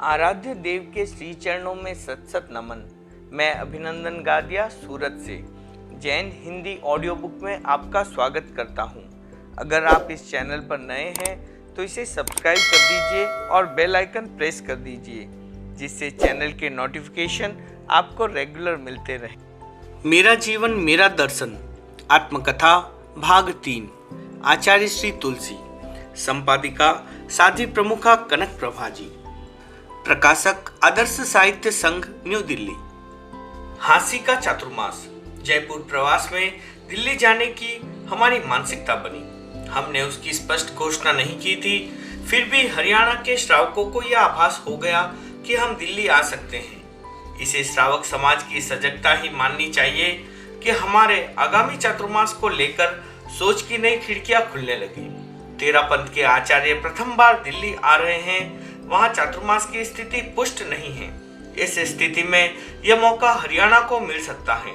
आराध्य देव के श्री चरणों में सत सत नमन। मैं अभिनंदन गादिया सूरत से जैन हिंदी ऑडियो बुक में आपका स्वागत करता हूं। अगर आप इस चैनल पर नए हैं तो इसे सब्सक्राइब कर दीजिए और बेल आइकन प्रेस कर दीजिए, जिससे चैनल के नोटिफिकेशन आपको रेगुलर मिलते रहे। मेरा जीवन मेरा दर्शन आत्मकथा भाग 3, आचार्य श्री तुलसी, संपादिका साध्वी प्रमुखा कनक प्रभा जी, प्रकाशक आदर्श साहित्य संघ न्यू दिल्ली। हांसी का चातुर्मास। जयपुर प्रवास में दिल्ली जाने की हमारी मानसिकता बनी। हमने उसकी स्पष्ट घोषणा नहीं की थी, फिर भी हरियाणा के श्रावकों को यह आभास हो गया कि हम दिल्ली आ सकते हैं। इसे श्रावक समाज की सजगता ही माननी चाहिए कि हमारे आगामी चातुर्मास को लेकर सोच की नई खिड़कियां खुलने लगी। तेरा पंथ के आचार्य प्रथम बार दिल्ली आ रहे हैं, वहां चातुर्मास की स्थिति पुष्ट नहीं है। इस स्थिति में यह मौका हरियाणा को मिल सकता है।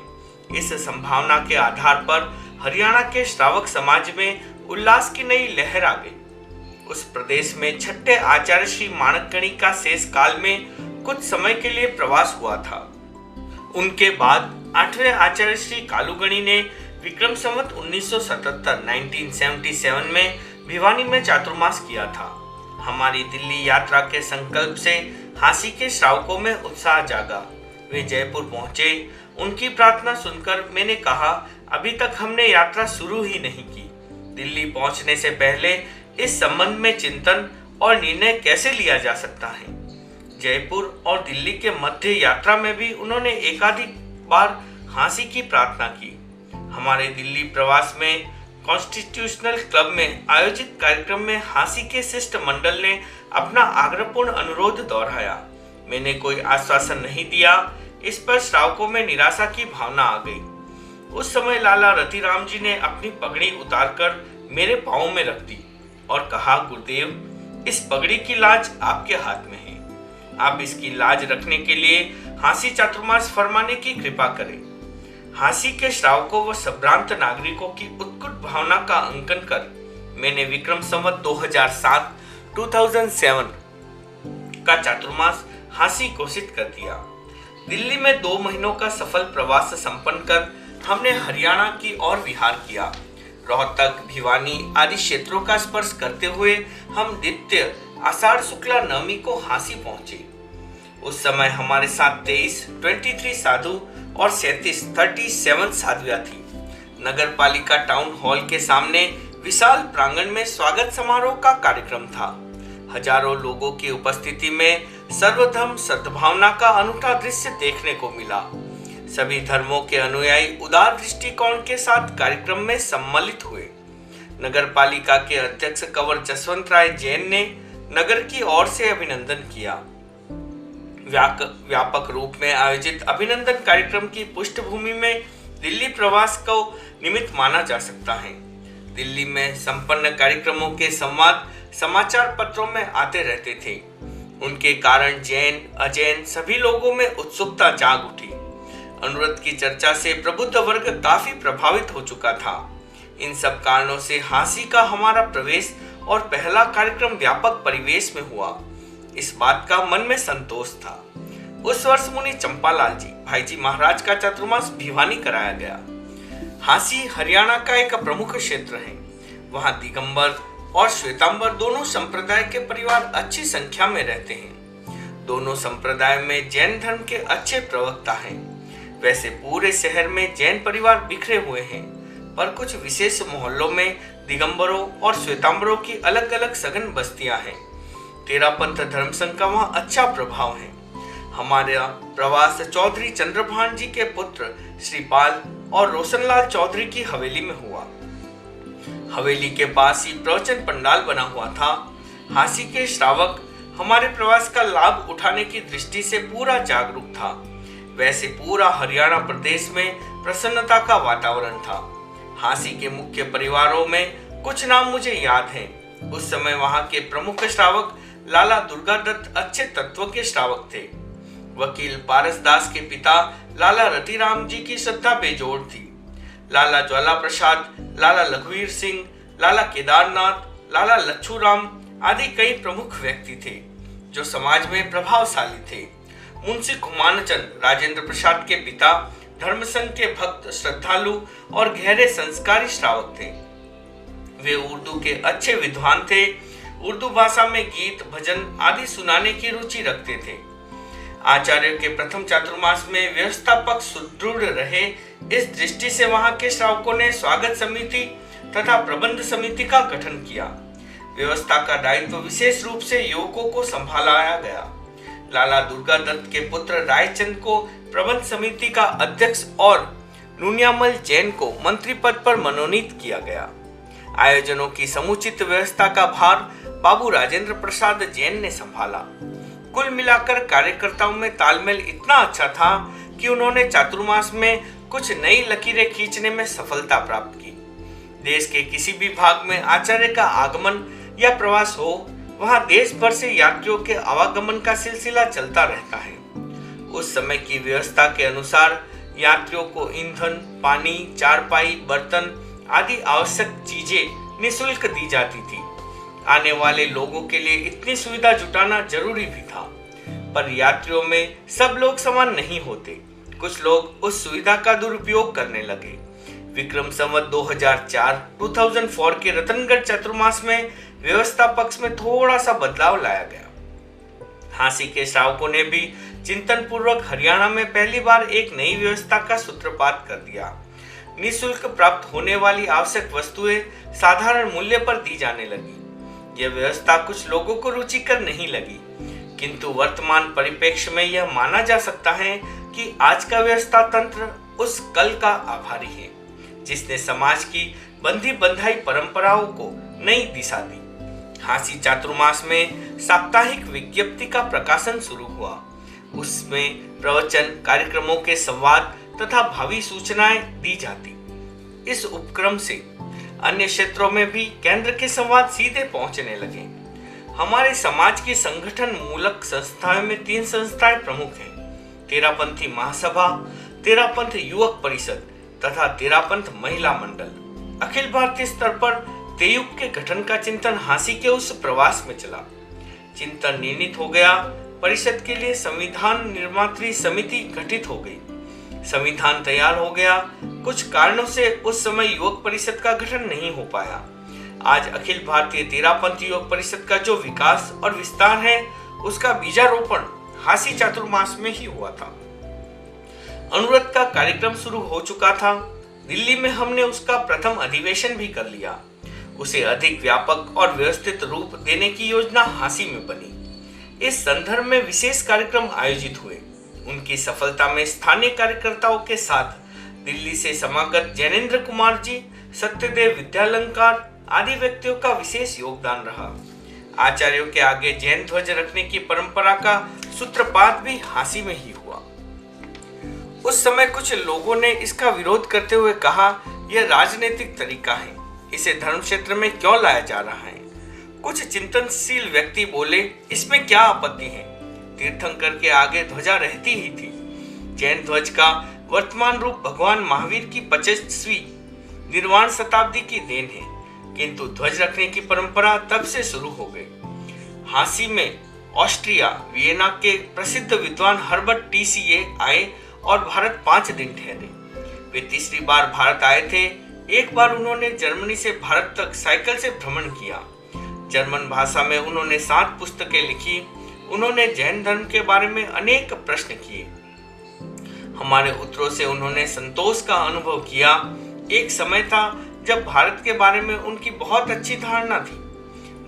इस संभावना के आधार पर हरियाणा के श्रावक समाज में उल्लास की नई लहर आ गई। उस प्रदेश में छठे आचार्य श्री माणकगणी का शेष काल में कुछ समय के लिए प्रवास हुआ था। उनके बाद 8वें आचार्य श्री कालूगणी ने विक्रम संवत 1977 में भिवानी में चातुर्मास किया था। हमारी दिल्ली यात्रा के संकल्प से हांसी के श्रावकों में उत्साह जागा। वे जयपुर पहुंचे। उनकी प्रार्थना सुनकर मैंने कहा, अभी तक हमने यात्रा शुरू ही नहीं की। दिल्ली पहुंचने से पहले इस संबंध में चिंतन और निर्णय कैसे लिया जा सकता है। जयपुर और दिल्ली के मध्य यात्रा में भी उन्होंने एकाधिक बार हांसी की प्रार्थना की। हमारे दिल्ली प्रवास में कॉन्स्टिट्यूशनल क्लब में आयोजित कार्यक्रम में हांसी के शिष्ट मंडल ने अपना आग्रहपूर्ण अनुरोध दोहराया। मैंने कोई आश्वासन नहीं दिया। इस पर श्रावकों में निराशा की भावना आ गई। उस समय लाला रतिराम जी ने अपनी पगड़ी उतारकर मेरे पांव में रख दी और कहा, गुरुदेव, इस पगड़ी की लाज आपके हाथ में है। आप इसकी लाज रखने के लिए हांसी चातुर्मास फरमाने की कृपा करें। हांसी के श्रावकों व संभ्रांत नागरिकों की उत्कट भावना का अंकन कर मैंने विक्रम संवत 2007 का चातुर्मास हांसी घोषित कर दिया। दिल्ली में 2 महीनों का सफल प्रवास संपन्न कर हमने हरियाणा की ओर विहार किया। रोहतक, भिवानी आदि क्षेत्रों का स्पर्श करते हुए हम द्वितीय आषाढ़ शुक्ला नवमी को हांसी पहुंचे। उस समय हमारे साथ 23 साधु और 37 साधुआ थी। नगर पालिका टाउन हॉल के सामने विशाल प्रांगण में स्वागत समारोह का कार्यक्रम था। हजारों लोगों की उपस्थिति में सर्वधर्म सद्भावना का अनूठा दृश्य देखने को मिला। सभी धर्मों के अनुयायी उदार दृष्टिकोण के साथ कार्यक्रम में सम्मिलित हुए। नगर पालिका के अध्यक्ष कंवर जसवंत राय जैन ने नगर की ओर से अभिनंदन किया। व्यापक रूप में आयोजित अभिनंदन कार्यक्रम की पृष्ठभूमि में दिल्ली प्रवास को निमित्त माना जा सकता है। दिल्ली में संपन्न कार्यक्रमों के संवाद समाचार पत्रों में आते रहते थे। उनके कारण जैन अजैन सभी लोगों में उत्सुकता जाग उठी। अनुरोध की चर्चा से प्रबुद्ध वर्ग काफी प्रभावित हो चुका था। इन सब कारणों से हांसी का हमारा प्रवेश और पहला कार्यक्रम व्यापक परिवेश में हुआ। इस बात का मन में संतोष था। उस वर्ष मुनि चंपालाल जी भाई जी महाराज का चातुर्मास भिवानी कराया गया। हांसी हरियाणा का एक प्रमुख क्षेत्र है। वहां दिगंबर और श्वेतांबर दोनों संप्रदाय के परिवार अच्छी संख्या में रहते हैं। दोनों संप्रदाय में जैन धर्म के अच्छे प्रवक्ता हैं। वैसे पूरे शहर में जैन परिवार बिखरे हुए हैं, पर कुछ विशेष मोहल्लों में दिगंबरों और श्वेतांबरों की अलग अलग सघन बस्तियां हैं। तेरा पंथ धर्म संघ का वहां अच्छा प्रभाव है। हमारा प्रवास चौधरी चंद्रभान जी के पुत्र श्रीपाल और रोशनलाल चौधरी की हवेली में हुआ। हवेली के पास ही प्रवचन पंडाल बना हुआ था। हांसी के श्रावक हमारे प्रवास का लाभ उठाने की दृष्टि से पूरा जागरूक था। वैसे पूरा हरियाणा प्रदेश में प्रसन्नता का वातावरण था। हांसी के मुख्य परिवारों में कुछ नाम मुझे याद हैं। उस समय वहां के प्रमुख श्रावक लाला दुर्गादत्त अच्छे तत्व के श्रावक थे। वकील पारसदास के पिता लाला रतिराम जी की श्रद्धा बेजोड़ थी। लाला ज्वाला प्रसाद, लाला लघुवीर सिंह, लाला केदारनाथ, लाला लच्छूराम आदि कई प्रमुख व्यक्ति थे जो समाज में प्रभावशाली थे। मुंशी घुमानचंद राजेंद्र प्रसाद के पिता धर्मसंघ के भक्त, श्रद्धालु और गहरे संस्कारी श्रावक थे। वे उर्दू के अच्छे विद्वान थे। उर्दू भाषा में गीत, भजन आदि सुनाने की रुचि रखते थे। आचार्य के प्रथम चातुर्मास में व्यवस्था पक्ष सुदृढ़ रहे, इस दृष्टि से वहां के श्रावकों ने स्वागत समिति तथा प्रबंध समिति का गठन किया। व्यवस्था का दायित्व विशेष रूप से युवकों को संभाला गया। लाला दुर्गा दत्त के पुत्र रायचंद को प्रबंध समिति का अध्यक्ष और नुनियामल जैन को मंत्री पद पर मनोनीत किया गया। आयोजनों की समुचित व्यवस्था का भार बाबू राजेंद्र प्रसाद जैन ने संभाला। कुल मिलाकर कार्यकर्ताओं में तालमेल इतना अच्छा था कि उन्होंने चातुर्मास में कुछ नई लकीरें खींचने में सफलता प्राप्त की। देश के किसी भी भाग में आचार्य का आगमन या प्रवास हो, वहां देश भर से यात्रियों के आवागमन का सिलसिला चलता रहता है। उस समय की व्यवस्था के अनुसार यात्रियों को ईंधन, पानी, चारपाई, बर्तन आदि आवश्यक चीजें निःशुल्क दी जाती थी। आने वाले लोगों के लिए इतनी सुविधा जुटाना जरूरी भी था, पर यात्रियों में सब लोग समान नहीं होते। कुछ लोग उस सुविधा का दुरुपयोग करने लगे। विक्रम संवत 2004 के रतनगढ़ चातुर्मास में व्यवस्था पक्ष में थोड़ा सा बदलाव लाया गया। झांसी के श्रावकों ने भी चिंतन पूर्वक हरियाणा में पहली बार एक नई व्यवस्था का सूत्रपात कर दिया। निःशुल्क प्राप्त होने वाली आवश्यक वस्तुएं साधारण मूल्य पर दी जाने लगी। यह व्यवस्था कुछ लोगों को रुचिकर नहीं लगी, किंतु वर्तमान परिप्रेक्ष्य में यह माना जा सकता है कि आज का व्यवस्था तंत्र उस कल का आभारी है, जिसने समाज की बंधी बंधाई परंपराओं को नई दिशा दी। झांसी चातुर्मास में साप्ताहिक विज्ञप्ति का प्रकाशन शुरू हुआ। उसमें प्रवचन, कार्यक्रमों के संवाद तथा भावी सूचनाएं दी जाती। इस उपक्रम से अन्य क्षेत्रों में भी केंद्र के संवाद सीधे पहुंचने लगे। हमारे समाज की संगठन मूलक संस्थाओं में 3 संस्थाएं प्रमुख हैं: तेरापंथी महासभा, तेरापंथ युवक परिषद तथा तेरापंथ महिला मंडल। अखिल भारतीय स्तर पर तेयुग के गठन का चिंतन झांसी के उस प्रवास में चला। चिंतन निर्णित हो गया। परिषद के लिए संविधान निर्मात्री समिति गठित हो गई। संविधान तैयार हो गया। कुछ कारणों से उस समय युवक परिषद का गठन नहीं हो पाया। आज अखिल भारतीय तेरापंथ युवक परिषद का जो विकास और विस्तार है, उसका बीजारोपण झांसी चातुर्मास में ही हुआ था। अनुव्रत का कार्यक्रम शुरू हो चुका था। दिल्ली में हमने उसका प्रथम अधिवेशन भी कर लिया। उसे अधिक व्यापक और व्यवस्थित रूप देने की योजना झांसी में बनी। इस संदर्भ में विशेष कार्यक्रम आयोजित हुए। उनकी सफलता में स्थानीय कार्यकर्ताओं के साथ दिल्ली से समागत जैनेन्द्र कुमार जी, सत्यदेव विद्यालंकार आदि व्यक्तियों का विशेष योगदान रहा। आचार्यों के आगे जैन ध्वज रखने की परंपरा का सूत्रपात भी झांसी में ही हुआ। उस समय कुछ लोगों ने इसका विरोध करते हुए कहा, यह राजनीतिक तरीका है, इसे धर्म क्षेत्र में क्यों लाया जा रहा है। कुछ चिंतनशील व्यक्ति बोले, इसमें क्या आपत्ति है, तीर्थंकर के आगे ध्वजा रहती ही थी। जैन ध्वज का वर्तमान रूप भगवान महावीर की 25वीं निर्वाण शताब्दी की देन है, किंतु ध्वज रखने की परंपरा तब से शुरू हो गई। झांसी में ऑस्ट्रिया वियना के प्रसिद्ध विद्वान हर्बर्ट टीसीए आए और भारत 5 दिन ठहरे। वे तीसरी बार भारत आए थे। एक बार उन्होंने जर्मनी से भारत तक साइकिल से भ्रमण किया। जर्मन भाषा में उन्होंने 7 पुस्तकें लिखी। उन्होंने जैन धर्म के बारे में अनेक प्रश्न किए। हमारे उत्तरों से उन्होंने संतोष का अनुभव किया। एक समय था जब भारत के बारे में उनकी बहुत अच्छी धारणा थी।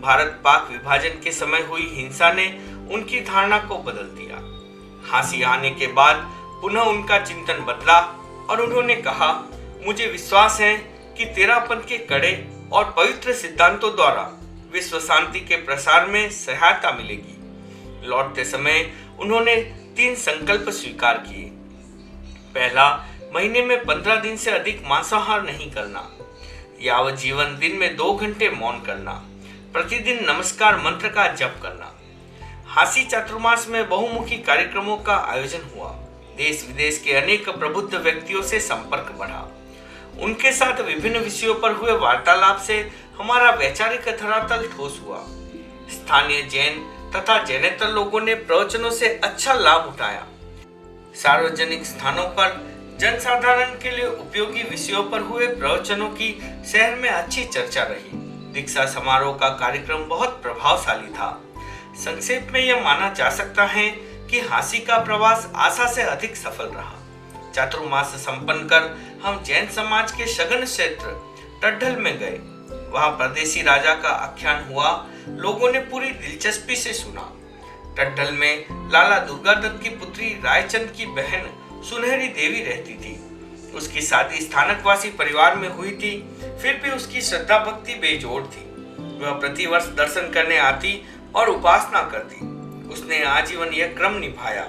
भारत पाक विभाजन के समय हुई हिंसा ने उनकी धारणा को बदल दिया। झांसी आने के बाद पुनः उनका चिंतन बदला और उन्होंने कहा, मुझे विश्वास है कि तेरापंथ के कड़े और पवित्र सिद्धांतों द्वारा विश्व शांति के प्रसार में सहायता मिलेगी। लौटते समय उन्होंने 3 संकल्प स्वीकार किए। पहला, महीने में 15 दिन से अधिक मांसाहार नहीं करना। यावत जीवन दिन में 2 घंटे मौन करना। प्रतिदिन नमस्कार मंत्र का जप करना। झांसी चातुर्मास में बहुमुखी कार्यक्रमों का आयोजन हुआ। देश विदेश के अनेक प्रबुद्ध व्यक्तियों से संपर्क बढ़ा। उनके साथ विभिन्न विषयों पर हुए वार्तालाप से हमारा वैचारिक धरातल ठोस हुआ। स्थानीय जैन तथा जैनेतर लोगों ने प्रवचनों से अच्छा लाभ उठाया। सार्वजनिक स्थानों पर जनसाधारण के लिए उपयोगी विषयों पर हुए प्रवचनों की शहर में अच्छी चर्चा रही। दीक्षा समारोह का कार्यक्रम बहुत प्रभावशाली था। संक्षेप में यह माना जा सकता है कि हासी का प्रवास आशा से अधिक सफल रहा। चातुर्मास संपन्न कर हम जैन समाज के सघन क्षेत्र टड्ढल में गए। वहां परदेसी राजा का आख्यान हुआ। लोगों ने पूरी दिलचस्पी से सुना। टड्ढल में लाला दुर्गादत्त की पुत्री रायचंद की बहन सुनहरी देवी रहती थी। उसकी शादी स्थानकवासी परिवार में हुई थी, फिर भी उसकी श्रद्धा भक्ति बेजोड़ थी। वह प्रतिवर्ष दर्शन करने आती और उपासना करती। उसने आजीवन यह क्रम निभाया।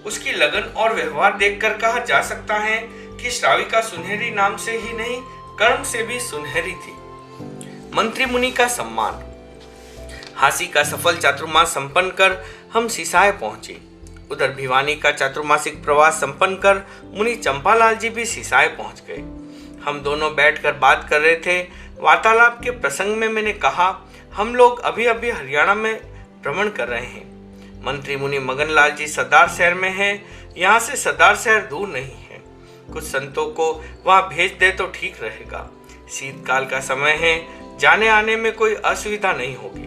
उसकी लगन और व्यवहार देखकर कहा जा सकता है कि श्राविका सुनहरी नाम से ही नहीं, कर्म से भी सुनहरी थी। मंत्री मुनि का सम्मान। हासी का सफल चातुर्मास संपन्न कर हम सिसाय पहुंचे। उधर भिवानी का चातुर्मासिक प्रवास संपन्न कर मुनि चंपालाल जी भी सिसाय पहुंच गए। हम दोनों बैठकर बात कर रहे थे। वार्तालाप के प्रसंग में मैंने कहा, हम लोग अभी अभी हरियाणा में भ्रमण कर रहे हैं। मंत्री मुनि मगनलाल जी सरदार शहर में हैं। यहाँ से सरदार शहर दूर नहीं है। कुछ संतों को वहाँ भेज दे तो ठीक रहेगा। शीतकाल का समय है, जाने आने में कोई असुविधा नहीं होगी।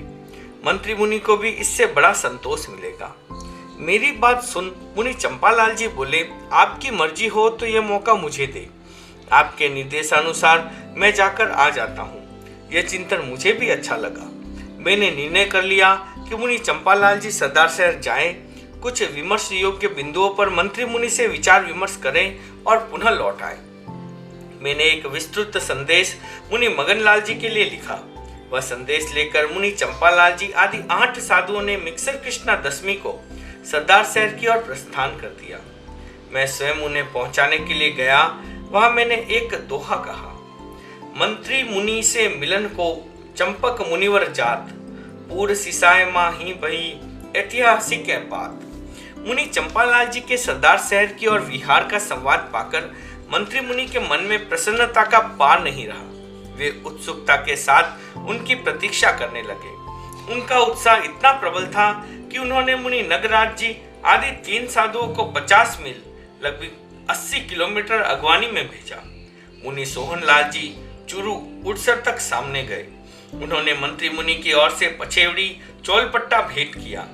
मंत्री मुनि को भी इससे बड़ा संतोष मिलेगा। मेरी बात सुन मुनि चंपालाल जी बोले, आपकी मर्जी हो तो यह मौका मुझे दे। आपके निर्देशानुसार मैं जाकर आ जाता हूँ। यह चिंतन मुझे भी अच्छा लगा। मैंने निर्णय कर लिया कि मुनि चंपालाल जी सरदार शहर जाएं, कुछ विमर्श योग्य बिंदुओं पर मंत्री मुनि से विचार विमर्श करें और पुनः लौट आए। मैंने एक विस्तृत संदेश मुनि मगनलाल जी के लिए लिखा। वह संदेश लेकर मुनि चंपालाल जी आदि 8 साधुओं ने मिक्सर कृष्णा दशमी को सरदार शहर की ओर प्रस्थान कर दिया। मैं स्वयं उन्हें पहुंचाने के लिए गया। वहां मैंने एक दोहा कहा, मंत्री मुनि से मिलन को चंपक मुनिवर जात, पूर सिसाय माही भई ऐतिहासिक है बात। मुनि चंपालाल जी के सरदार शहर की ओर विहार का संवाद पाकर मंत्री मुनि के मन में प्रसन्नता का पार नहीं रहा। वे उत्सुकता के साथ उनकी प्रतीक्षा करने लगे। उनका उत्साह इतना प्रबल था कि उन्होंने मुनि नगराज जी आदि 3 साधुओं को 50 मील लगभग 80 किलोमीटर अगवानी में भेजा। मुनि सोहनलाल जी चुरू उड़सर तक सामने गए। उन्होंने मंत्री मुनि की ओर से पछेवड़ी चौलपट्टा भेंट किया।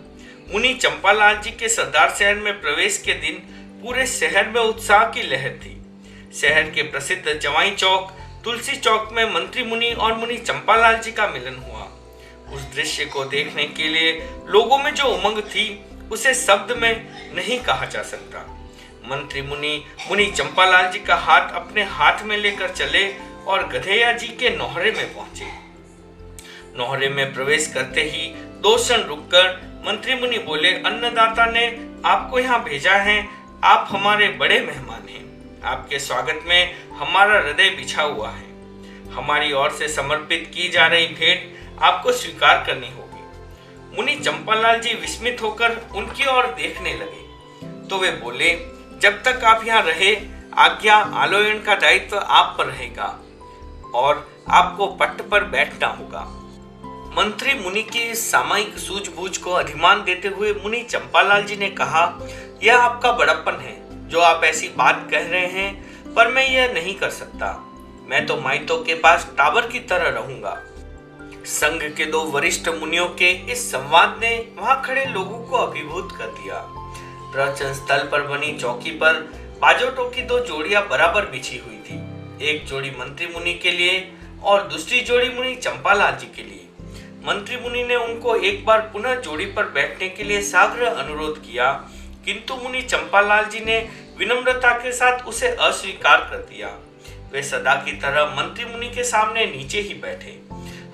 मुनि चंपालाल जी के सरदार शहर में प्रवेश के दिन पूरे शहर में उत्साह की लहर थी। शहर के प्रसिद्ध जवाई चौक तुलसी चौक में मंत्री मुनि और मुनि चंपालाल जी का मिलन हुआ। उस दृश्य को देखने के लिए लोगों में जो उमंग थी उसे शब्द में नहीं कहा जा सकता। मंत्री मुनि मुनि चंपालाल जी का हाथ अपने हाथ में लेकर चले और गधेया जी के नौहरे में पहुंचे। नौहरे में प्रवेश करते ही 2 क्षण रुककर मंत्री मुनि बोले, अन्नदाता ने आपको यहाँ भेजा है। आप हमारे बड़े मेहमान हैं। आपके स्वागत में हमारा हृदय बिछा हुआ है। हमारी ओर से समर्पित की जा रही भेंट आपको स्वीकार करनी होगी। मुनि चंपालाल जी विस्मित होकर उनकी ओर देखने लगे तो वे बोले, जब तक आप यहाँ रहे आज्ञा आलोयन का दायित्व आप पर रहेगा और आपको पट्ट पर बैठना होगा। मंत्री मुनि की सामयिक सूझबूझ को अधिमान देते हुए मुनि चंपालाल जी ने कहा, यह आपका बड़प्पन है जो आप ऐसी बात कह रहे हैं, पर मैं यह नहीं कर सकता। मैं तो माइतों के पास टावर की तरह रहूंगा। संघ के 2 वरिष्ठ मुनियों के इस संवाद ने वहां खड़े लोगों को अभिभूत कर दिया। प्रवचन स्थल पर बनी चौकी पर बाजोटों की 2 जोड़ियां बराबर बिछी हुई थी। एक जोड़ी मंत्री मुनि के लिए और दूसरी जोड़ी मुनि चंपालाल जी के लिए। मंत्री मुनि ने उनको एक बार पुनः जोड़ी पर बैठने के लिए साग्रह अनुरोध किया, किंतु मुनि चंपालाल जी ने विनम्रता के साथ उसे अस्वीकार कर दिया। वे सदा की तरह मंत्री मुनि के सामने नीचे ही बैठे।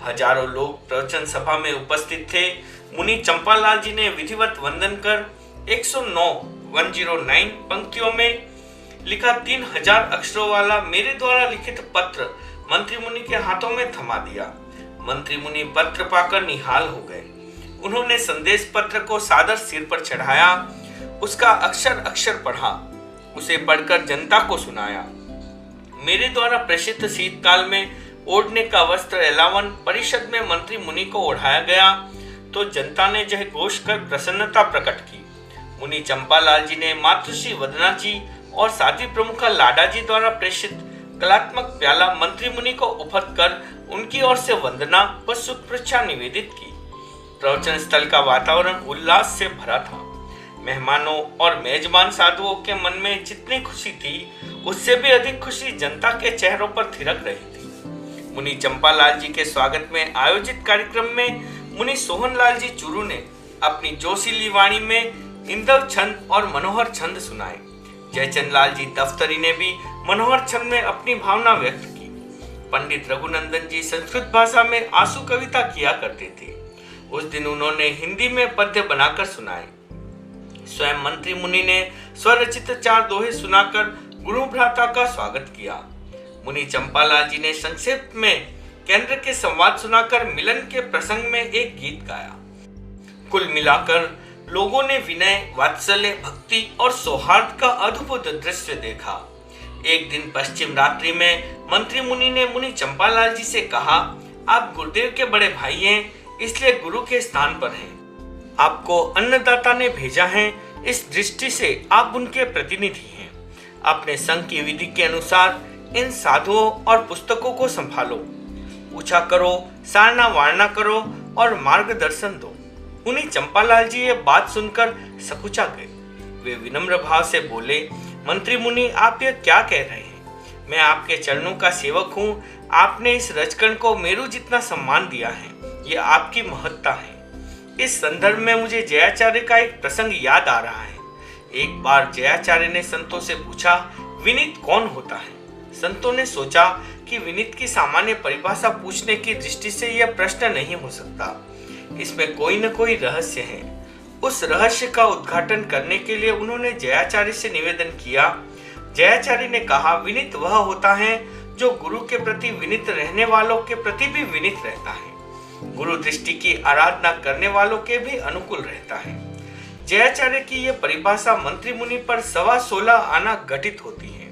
हजारों लोग प्रवचन सभा में उपस्थित थे। मुनि चंपालाल जी ने विधिवत वंदन कर 109 पंक्तियों में लिखा 3000 अक्षरों वाला मेरे द्वारा लिखित पत्र मंत्री मुनि के हाथों में थमा दिया। मंत्री मुनि पत्र पाकर निहाल हो गए। उन्होंने संदेश पत्र को सादर सिर पर चढ़ाया, उसका अक्षर अक्षर पढ़ा, उसे पढ़कर जनता को सुनाया। मेरे द्वारा प्रेषित शीतकाल में ओढ़ने का वस्त्र एलावन परिषद में मंत्री मुनि को ओढ़ाया गया। तो जनता ने जय घोष कर प्रसन्नता प्रकट की। मुनि चंपालाल जी ने मातृश्री वदना जी और साध्वी प्रमुखा लाडा जी द्वारा प्रेषित कलात्मक प्याला मंत्री मुनि को उपहत कर उनकी ओर से वंदना व शुभेच्छा निवेदित की। प्रवचन स्थल का वातावरण उल्लास से भरा था। मेहमानों और मेजबान साधुओं के मन में जितनी खुशी थी, उससे भी अधिक खुशी जनता के चेहरों पर थिरक रही थी। मुनि चंपालाल जी के स्वागत में आयोजित कार्यक्रम में मुनि सोहनलाल जी चूरू ने अपनी जोशीली वाणी में इंदव छंद और मनोहर छंद सुनाए। जयचंद लाल जी दफ्तरी ने भी मनोहर छंद में अपनी भावना व्यक्त की। पंडित रघुनंदन जी संस्कृत भाषा में आंसू कविता किया करते थे। उस दिन उन्होंने हिंदी में पद्य बनाकर सुनाए। स्वयं मंत्री मुनि ने स्वरचित 4 दोहे सुनाकर गुरु भ्राता का स्वागत किया। मुनि चंपालाल जी ने संक्षेप में केंद्र के संवाद सुनाकर मिलन के प्रसंग में एक गीत गाया। कुल मिलाकर लोगों ने विनय, वात्सल्य, भक्ति और सौहार्द का अद्भुत दृश्य देखा। एक दिन पश्चिम रात्रि में मंत्री मुनि ने मुनि चंपालाल जी से कहा, आप गुरुदेव के बड़े भाई हैं, इसलिए गुरु के स्थान पर हैं। आपको अन्नदाता ने भेजा है, इस दृष्टि से आप उनके प्रतिनिधि हैं। अपने संघ की विधि के अनुसार इन साधुओं और पुस्तकों को संभालो, पूछा करो, सारना वारना करो और मार्गदर्शन दो। मुनि चंपालाल जी ये बात सुनकर सकुचा गए। वे विनम्र भाव से बोले, मंत्री मुनि, आप यह क्या कह रहे हैं? मैं आपके चरणों का सेवक हूँ। आपने इस रजकण को मेरू जितना सम्मान दिया है, ये आपकी महत्ता है। इस संदर्भ में मुझे जयाचार्य का एक प्रसंग याद आ रहा है। एक बार जयाचार्य ने संतों से पूछा, विनीत कौन होता है? संतों ने सोचा कि विनीत की सामान्य परिभाषा पूछने की दृष्टि से यह प्रश्न नहीं हो सकता, इसमें कोई न कोई रहस्य है। उस रहस्य का उद्घाटन करने के लिए उन्होंने जयाचार्य से निवेदन किया। जयाचार्य ने कहा, विनीत वह होता है जो गुरु के प्रति विनीत रहने वालों के प्रति भी विनीत रहता है, गुरु दृष्टि की आराधना करने वालों के भी अनुकूल रहता है। जयाचार्य की यह परिभाषा मंत्री मुनि पर 16.25 आना घटित होती है।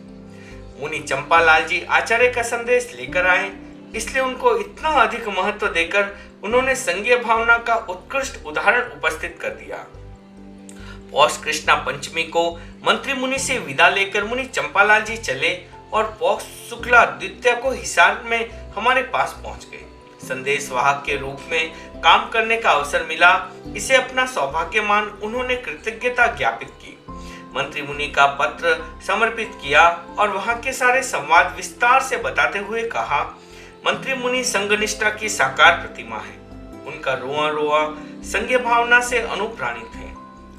मुनि चंपालाल जी आचार्य का संदेश लेकर आए, इसलिए उनको इतना अधिक महत्व देकर उन्होंने संघीय भावना का उत्कृष्ट उदाहरण उपस्थित कर दिया। पौष कृष्णा पंचमी को मंत्री मुनि से विदा लेकर मुनि चंपालाल जी चले और पौष शुक्ला द्वितीया को हिसार में हमारे पास पहुंच गए। संदेश वाहक के रूप में काम करने का अवसर मिला, इसे अपना सौभाग्य मान उन्होंने कृतज्ञता ज्ञापित की। मंत्री मुनि का पत्र समर्पित किया और वहां के सारे संवाद विस्तार से बताते हुए कहा, मंत्री मुनि संघनिष्ठा की साकार प्रतिमा है। उनका रोआ रोआ संघीय भावना से अनुप्राणित है।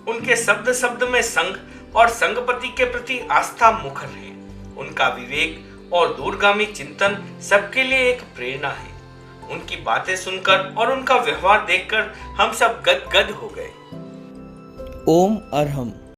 उनके शब्द शब्द में संघ और संघपति के प्रति आस्था मुखर है। उनका विवेक और दूरगामी चिंतन सबके लिए एक प्रेरणा है। उनकी बातें सुनकर और उनका व्यवहार देखकर हम सब गदगद हो गए। ओम अरहम।